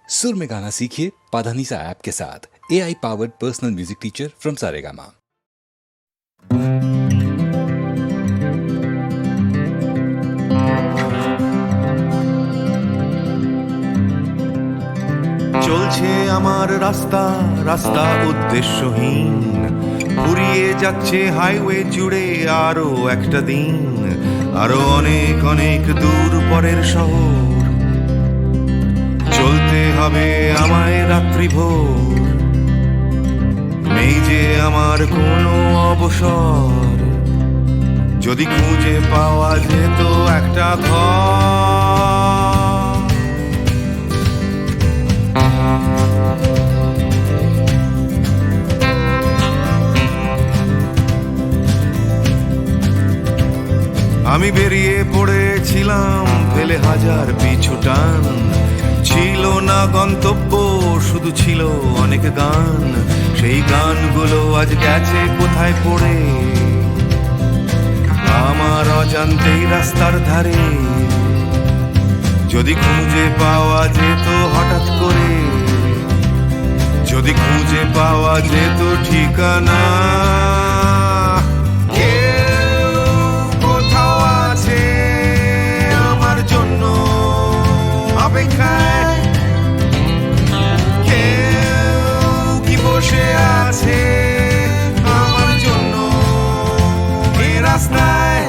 सुर में गाना सीखिए पाधानीसा ऐप के साथ। AI powered personal music teacher from Saregama. চলছে আমার রাস্তা রাস্তা উদ্দেশ্যহীন, ফুরিয়ে যাচ্ছে হাইওয়ে জুড়ে আরো একটা দিন, আরো অনেক অনেক দূর পরের শহর। চলতে হবে আমায় রাত্রি ভোর, নেই যে আমার কোনো অবসর। যদি খুঁজে পাওয়া যেত একটা ঘর, আমি বেরিয়ে পড়েছিলাম ফেলে হাজার পিছু টান। ছিল না গন্তব্য, শুধু ছিল অনেক গান। সেই গানগুলো আজ গেছে কোথায় পড়ে, আমার অজান্তেই রাস্তার ধারে। যদি খুঁজে পাওয়া যেত হঠাৎ করে, যদি খুঁজে পাওয়া যেত ঠিকানা। অপেক্ষায় কেউ কি বসে আছে আমার জন্য এই রাস্তায়।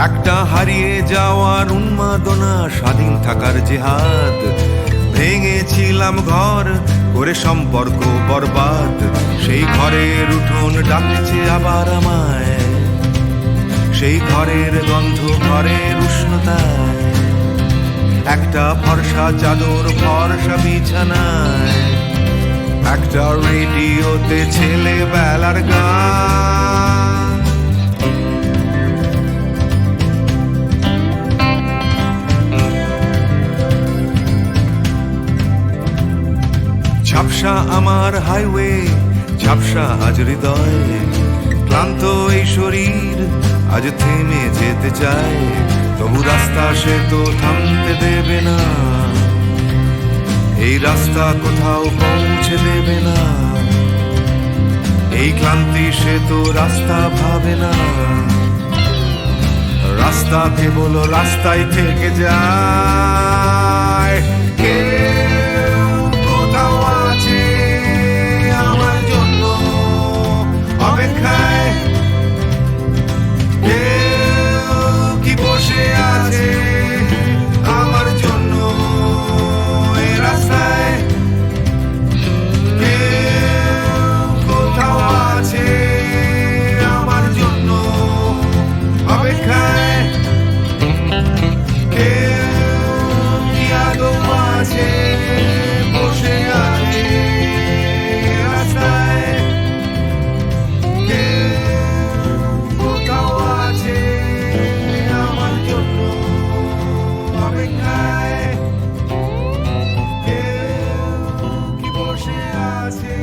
একটা হারিয়ে যাওয়ার উন্মাদনা, স্বাধীন থাকার জেহাদ। ভেঙেছিলাম ঘর করে সম্পর্ক বরবাদ, সেই ঘরের উঠোন ডাকছে আবার আমায়। সেই ঘরের গন্ধ, ঘরের উষ্ণতায়, একটা ফর্সা চাদর, ফর্সা বিছানায়, একটা রেডিওতে ছেলেবেলার গান। ঝাপসা আমার হাইওয়ে, ঝাপসা আজ হৃদয়। ক্লান্ত এই শরীর আজ থেমে যেতে চায়, তবু রাস্তা সে তো থামতে দেবে না। এই রাস্তা কোথাও পৌঁছে দেবে না। এই ক্লান্তি সে তো রাস্তা ভাবে না। রাস্তা কেবল রাস্তায় থেকে যায়। আমার জন্য অপেক্ষায় কেউ কি বসে আছে আমার জন্য এই রাস্তায়। কেউ কোথাও আছে আমার জন্য অপেক্ষায়। কেউ কি আদৌ আছে বসে আছে রাস্তায়। কেউ কোথাও আছে আমার জন্য অপেক্ষায়। কেউ কি বসে আছে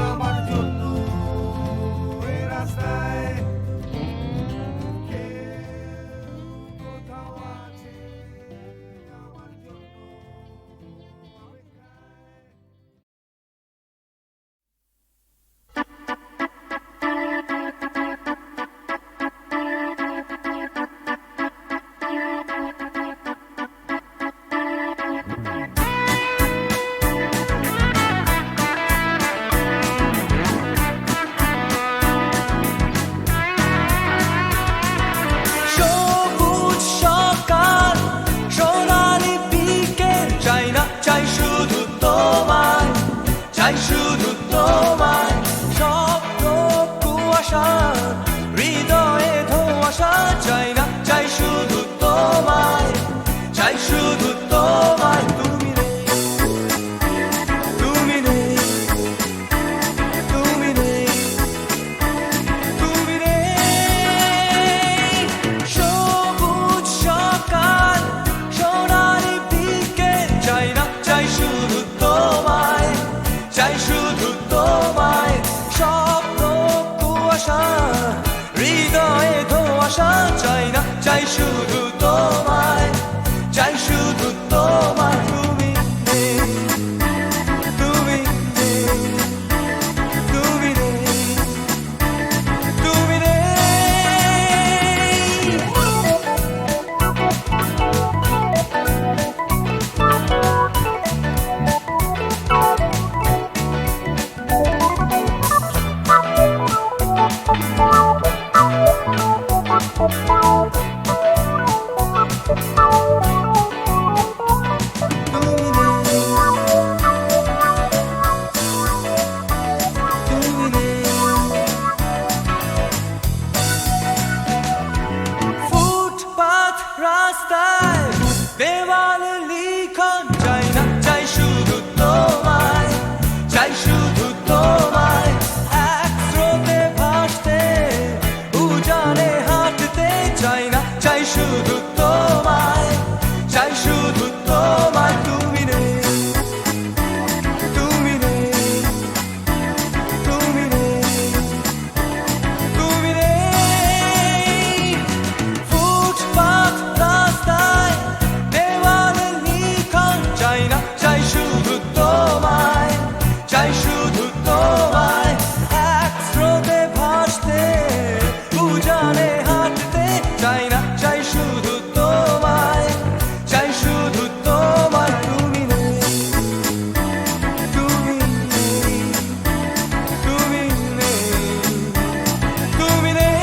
আমার জন্য এই রাস্তায়। কোথাও আছে আমার জন্য সবুজ সকাল, সোনালি বিকেল, চাই না চাই শুধু তোমায়, চাই শুধু তোমায়। শব্দ কুয়াশা, হৃদয়ে ধোঁয়াশা, চাই না চাই শুধু তোমায়, চাই শুধু তোমায়। তুমি নেই, তুমি নেই, তুমি নেই, তুমি নেই। সবুজ সকাল, সোনালি বিকেল, চাই না চাই শুধু তোমায়, চাই শুধু তোমায়। স্বপ্ন শুধু তোমায়, চাই শুধু তোমায়। তুমি নেই, তুমি নেই, তুমি নেই, তুমি নেই। ফুটপাত রাস্তায় দেওয়ালে লিখন, চাই না চাই শুধু তোমায়, চাই শুধু তোমায়। এক স্রোতে ভাসতে উজানে হাঁটতে, চাই না চাই শুধু তোমায়, চাই শুধু তোমায়। তুমি নেই, তুমি নেই, তুমি নেই, তুমি নেই। ফুটপাত রাস্তায় দেওয়ালে লিখন, চাই না চাই শুধু তোমায়, চাই শুধু তোমায়। এক স্রোতে ভাসতে উজানে হাঁটতে, চাই না চাই শুধু তোমায়, চাই শুধু তোমায়। তুমি নেই, তুমি নেই, তুমি নেই, তুমি নেই।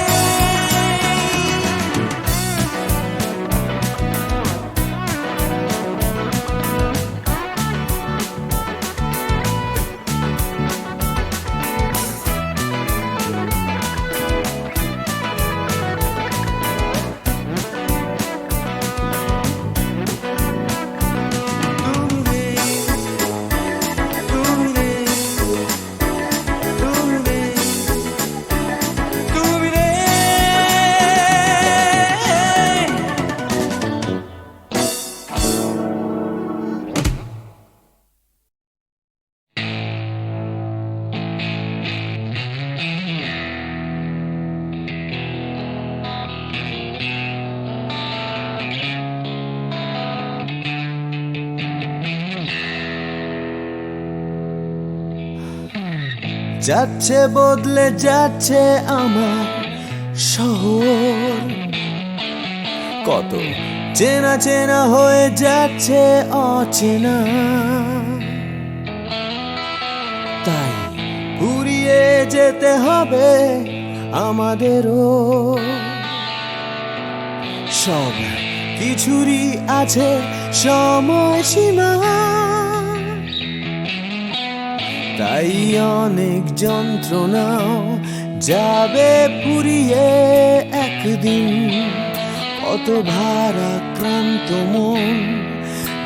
যাচ্ছে বদলে যাচ্ছে আমার শহর, কত চেনা চেনা হয়ে যাচ্ছে অচেনা। তাই ফুরিয়ে যেতে হবে আমাদেরও, সব কিছুরই আছে সময়সীমা। তাই অনেক যন্ত্রণাও যাবে ফুরিয়ে একদিন, কত ভারাক্রান্ত মন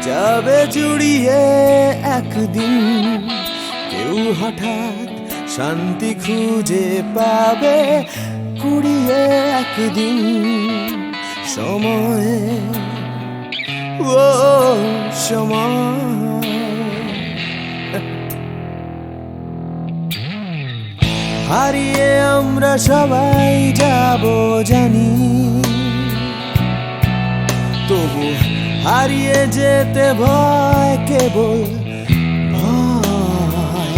যাবে জুড়িয়ে একদিন। কেউ হঠাৎ শান্তি খুঁজে পাবে কুড়িয়ে একদিন সময়ে, ও সময়। হারিয়ে আমরা সবাই যাব জানি, তবু হারিয়ে যেতে ভয়, কেবল ভয়।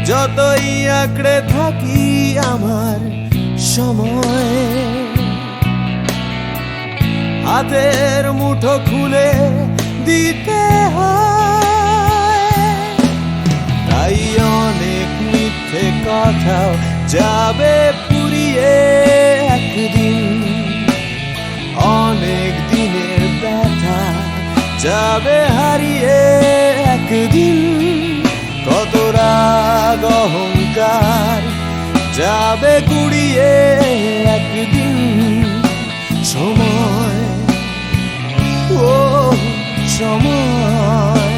যতই আঁকড়ে থাকি আমার সময়, হাতের মুঠো খুলে দিতে হয়। তাই অনেক মিথ্যে কথাও যাবে ফুরিয়ে একদিন, অনেক দিনের ব্যথা যাবে হারিয়ে একদিন। কত রাগ অহংকার যাবে কুড়িয়ে একদিন সময়, ও সময়।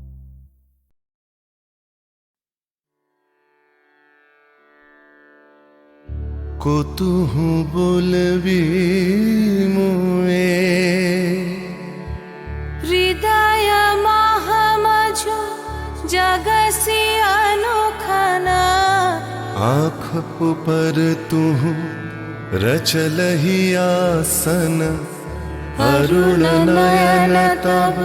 কতুহু বলবি মুয়ে হৃদয় মহামঝু জগসি अनुखाना आँख ऊपर तू रचलही आसन अरुण नयन तब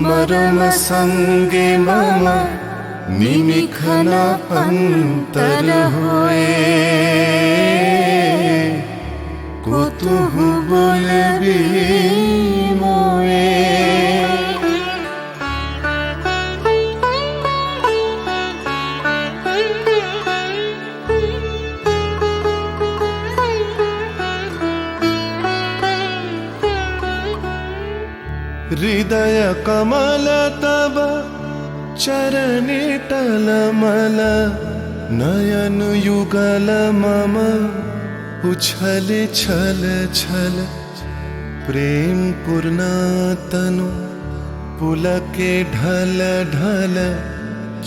मरम संगे मम निमिखन अंतर होए कुतुहु बोलबी मोए हृदय कमल तब चरणी टलमल नयन युगल मम उछल छल छल प्रेम पूर्ण तनु पुलके ढल ढल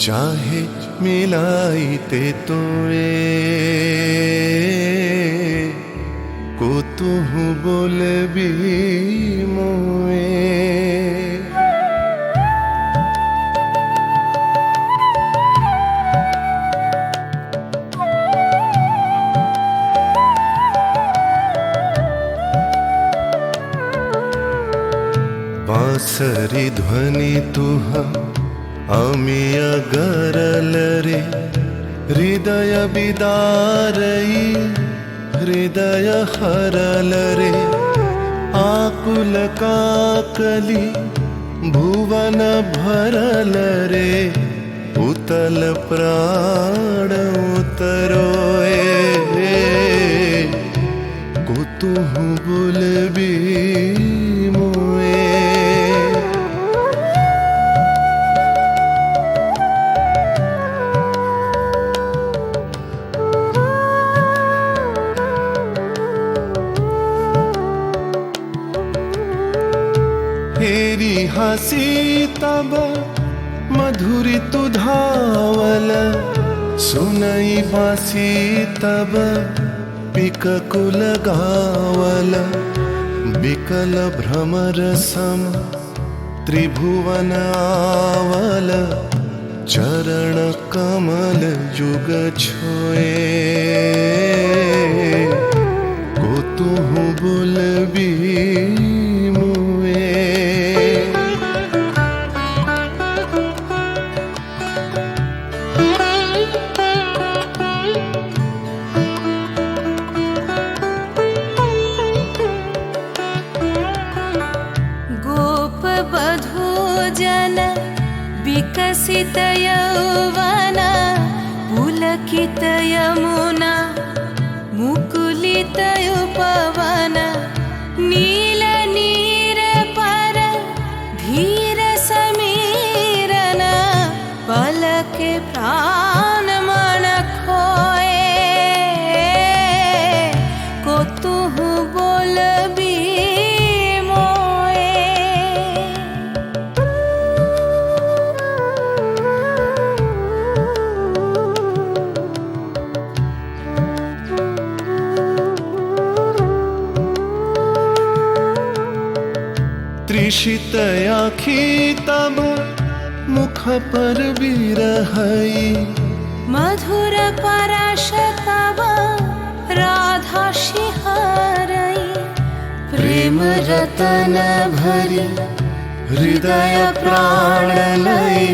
चाहे मिलाई ते तोए कुतुहु बोलबी मोए बांसरी ध्वनि तुह अमिय गरल रे हृदय बिदारई हृदय हरल रे आकुल काकली भुवन भरल रे उतल प्राण उतरोए कुतुहु बोलबी मोए हेरी हसी तब मधुरी तु धावल सुनई बासी तब पिक कुल गावल बिकल भ्रमर सम त्रिभुवन आवल चरण कमल जुग छोए कुतुहु बोलबी मुए गोप बधू जन विकसित यौवन पुलकित यमुना मुकुलित उपवन नील नीर पर धीर समीरन पलक प्राण मन खोए कुतुहु बोलबी मोए त्रिषित आखी तब मुख पर बिरहई मधुर परश तब राधा शिहरई प्रेम रतन भरी हृदय प्राण लई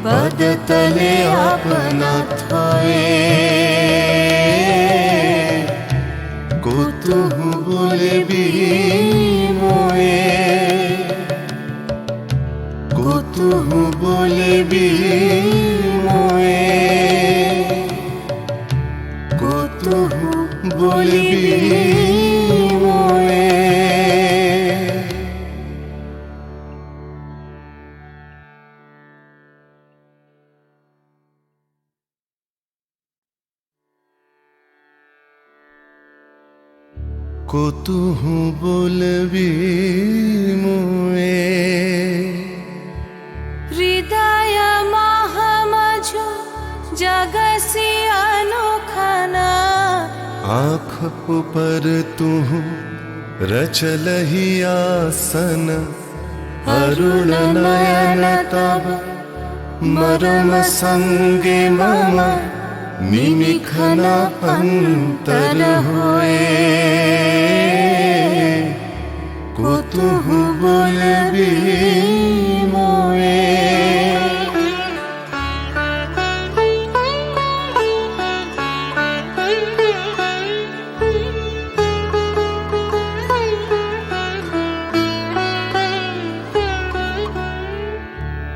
पद तले अपना थोए कुतुहु बोलबी मोए कुतुहु बोलबी मोए कुतुहु बोलबी मोए कुतुहु बोलबी मोए हृदय महामझु जगसि अनुखाना आँख ऊपर तू रचलहि आसन अरुण नयन तब मरम संगे मम निमिखन अंतर होए को तुहु बोलबी मोए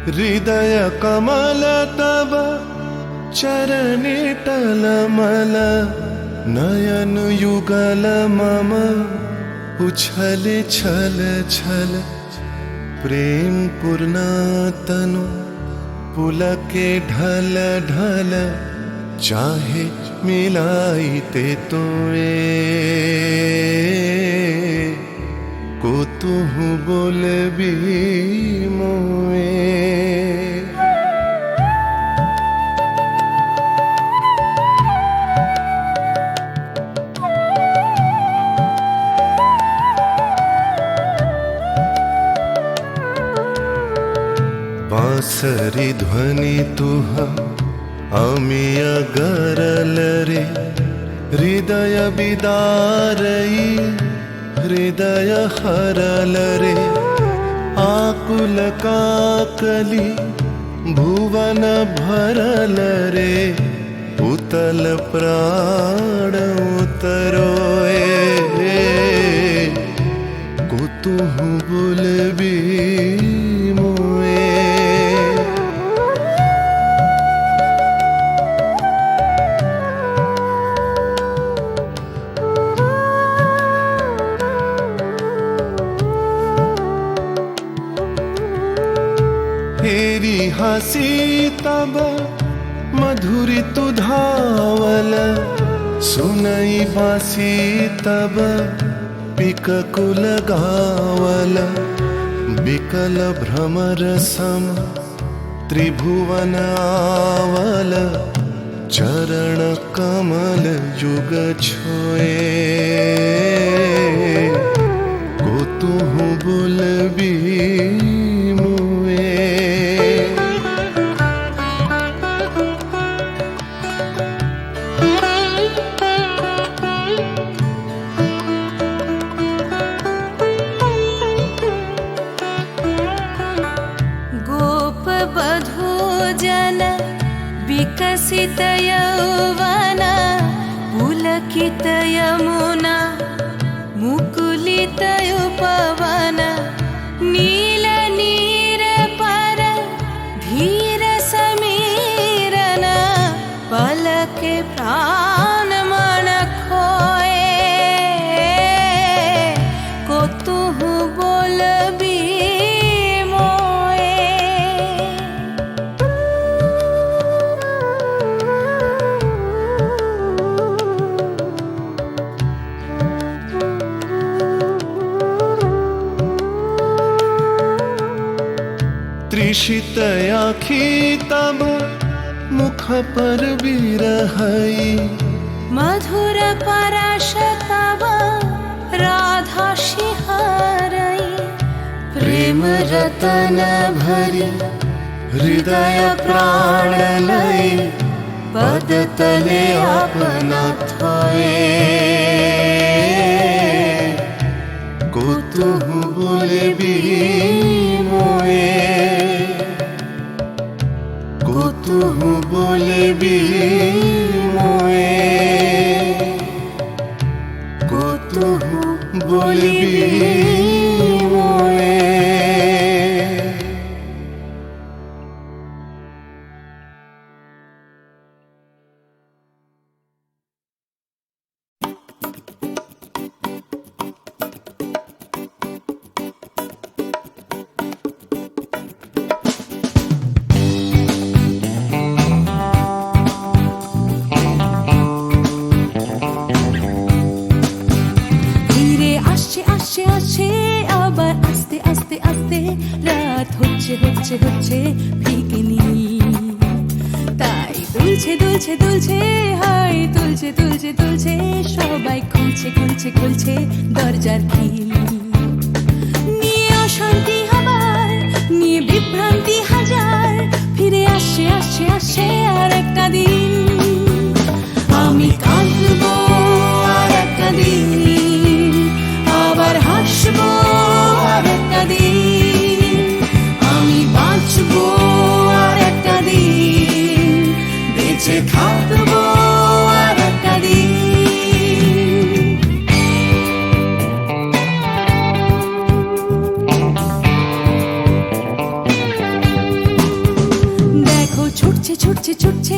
हृदय कमल तब चरणे टलमल नयन युगल मम उछल छल छल प्रेम पूर्ण तनु पुलके ढल ढल चाहे मिलाई ते तोए को तुहु बोलबी मोए बांसरी ध्वनि तुह अमिय गरल रे हृदय बिदारई हृदय हरल रे आकुल काकली भुवन भरल रे उतल प्राण उतरोए को तुहु बोलबी मोए हेरी हसी तब मधुरी तु धावल सुनई बासी तब पिककुल गावल बिकल भ्रमर सम त्रिभुवन आवल चरण कमल युग छोए को तुहु बोलबी मोए जन विकसित यौवन पुलकित यमुना मुकुलित उपवन नील नीर पर धीर समीरन पलके प्राण मन खोए को तुहु बोलबी त्रिषित आँखी तब मुख पर बिरहई मधुर परश तब राधा शिहरई प्रेम रतन भरी हृदय प्राण लई पद तले अपना थोए को तुहु बोलबी मोए को तुहु बोलबी मोए को तुहु बोलबी मोए হচ্ছে ফিকে নি তাই দুলছে দুলছে দুলছে হায় তুলছে তুলছে তুলছে সবাই খুলছে খুলছে খুলছে দরজার খিল নিয়ে অশান্তি হাবার নিয়ে বিভ্রান্তি হাজার ফিরে আসছে আসছে আসছে আর একটা দিন আমি কাঁদবো আর একটা দিন আবার হাসবো আর একটা দিন আমি বাঁচবো আর একটা দিন বেঁচে থাকবো আর একটা দিন দেখো ছুটছে ছুটছে ছুটছে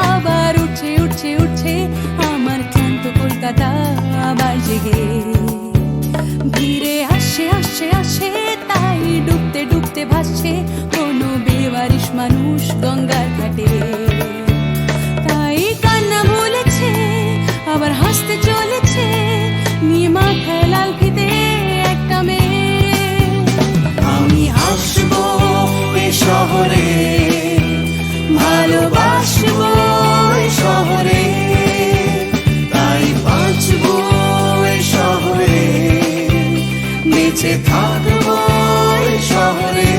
আবার উঠছে উঠছে উঠছে আমার ক্লান্ত কলকাতা আবার জেগে ভিড়ে আসছে আসছে আসছে তাই ডুবতে ডুবতে ভাসছে কোনো বেওয়ারিশ মানুষ গঙ্গার ঘাটে তাই কান্না ভুলেছে আবার হাসতে চলেছে নিয়ে মাথায় লাল ফিতে একটা মেয়ে আমি আসবো এ শহরে ভালোবাসবো এ শহরে তাই বাঁচবো এ শহরে বেঁচে থাকবো এ শহরে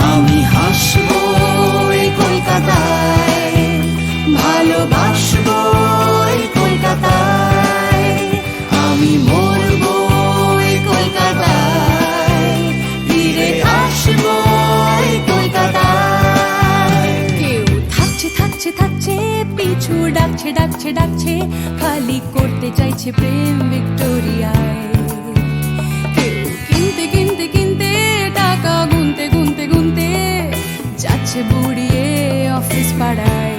আমি হাসবো এই কলকাতায় ভালোবাসবো এই কলকাতায় আমি মরবো এই কলকাতায় ফিরে আসবো এই কলকাতায় কেউ থাকছে থাকছে থাকছে পিছু ডাকছে ডাকছে ডাকছে খালি করতে চাইছে প্রেম ভিক্টোরিয়ায় কেউ কিনতে কিনতে কিনতে টাকা গুনতে গুনতে গুনতে যাচ্ছে বুড়িয়ে অফিস পাড়ায়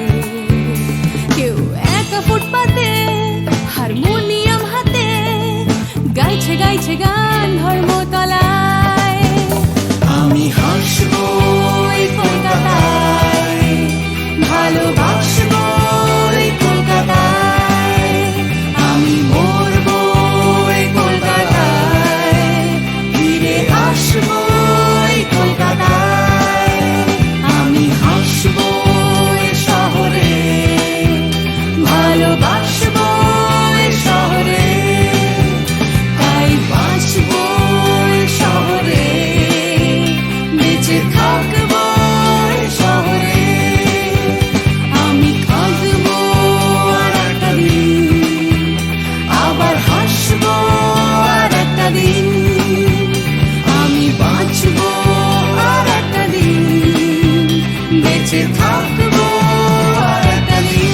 কেউ একা ফুটপাতে হারমোনিয়াম হাতে গাইছে গাইছে গান ধর্মতলায় আমি হাসবো এই কলকাতায় ভালোবাসবো এই কলকাতায় আমি মরবো এই কলকাতায় ফিরে আসবো এই কলকাতায় আমি হাসবো এই শহরে ভালোবাসবো এই শহরে তাই বাঁচবো এই শহরে বেঁচে থাকবো এই শহরে আমি কাঁদবো আর একটা দিন আবার হাসবো আর একটা দিন আমি বাঁচবো আর একটা দিন বেঁচে থাকবো আর একটা দিন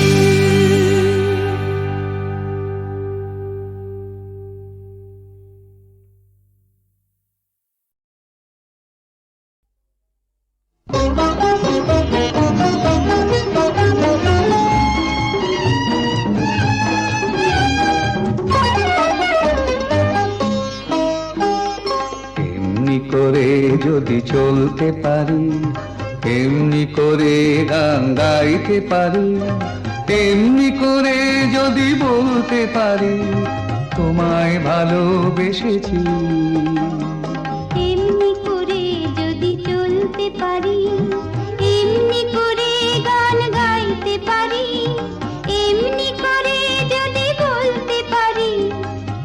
এমনি করে যদি চলতে পারি এমনি করে গান গাইতে পারি এমনি করে যদি বলতে পারি তোমায় ভালোবেসেছি এমনি করে যদি চলতে পারি এমনি করে গান গাইতে পারি এমনি করে যদি বলতে পারি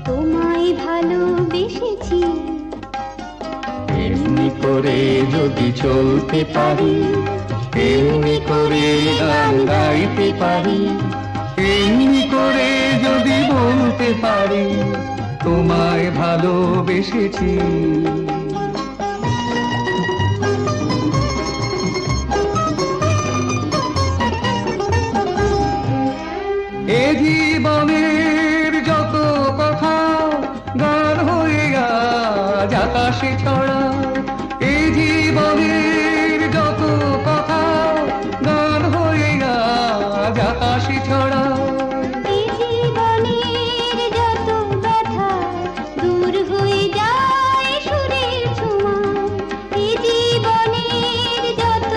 তোমায় ভালোবেসেছি এমনি করে যদি চলতে পারি এমনি করে গান গাইতে পারি এমনি করে যদি বলতে পারি তোমায় ভালোবেসেছি এ জীবনের যত কথা গান হয়ে আজ আকাশে ছড়া এ জীবনের যত কথা গান হয়ে আজ আকাশে ছড়া এই জীবনের যত ব্যথা দূর হয়ে যায় সুরের ছোঁয়া এই জীবনের যত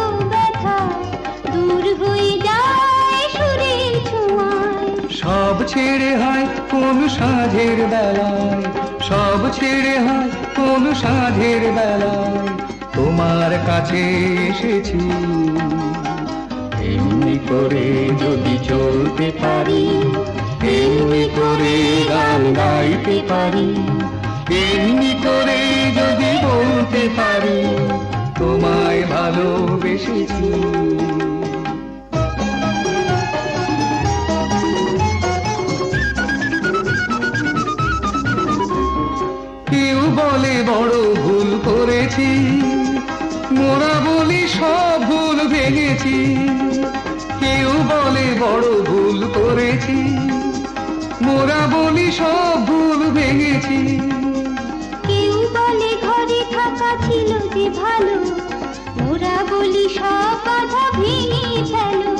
কোন সাঁঝের বেলায়, সব ছেড়ে হয় কোন সাঁঝের বেলায় তোমার কাছে এসেছি। এমনি করে যদি চলতে পারি, এমনি করে গান গাইতে পারি, এমনি করে যদি বলতে পারি তোমায় ভালোবেসেছি। কেউ বলে বড় ভুল করেছি, মোরা বলি সব ভুল ভেঙেছি। কেউ বলে বড় ভুল করেছি, মোরা বলি সব ভুল ভেঙেছি। কেউ বলে ঘরে থাকা ছিল যে ভালো, ওরা বলি সব বাধা ভেঙে ফেলো।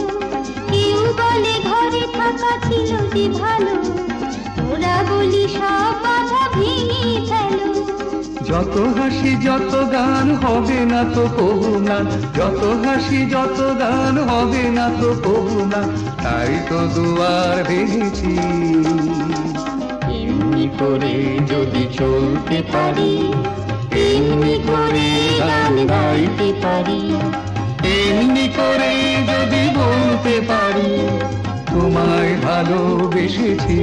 কেউ বলে ঘরে থাকা ছিল যে ভালো, ওরা বলি সব বাধা ভেঙে ফেলো। যত হাসি যত গান হবে না তো কবু না, যত হাসি যত গান হবে না তো কবু না, তাই তো দুয়ার ভেঙেছি। এমনি করে যদি চলতে পারি, এমনি করে গান গাইতে পারি, এমনি করে যদি বলতে পারি তোমায় ভালোবেসেছি।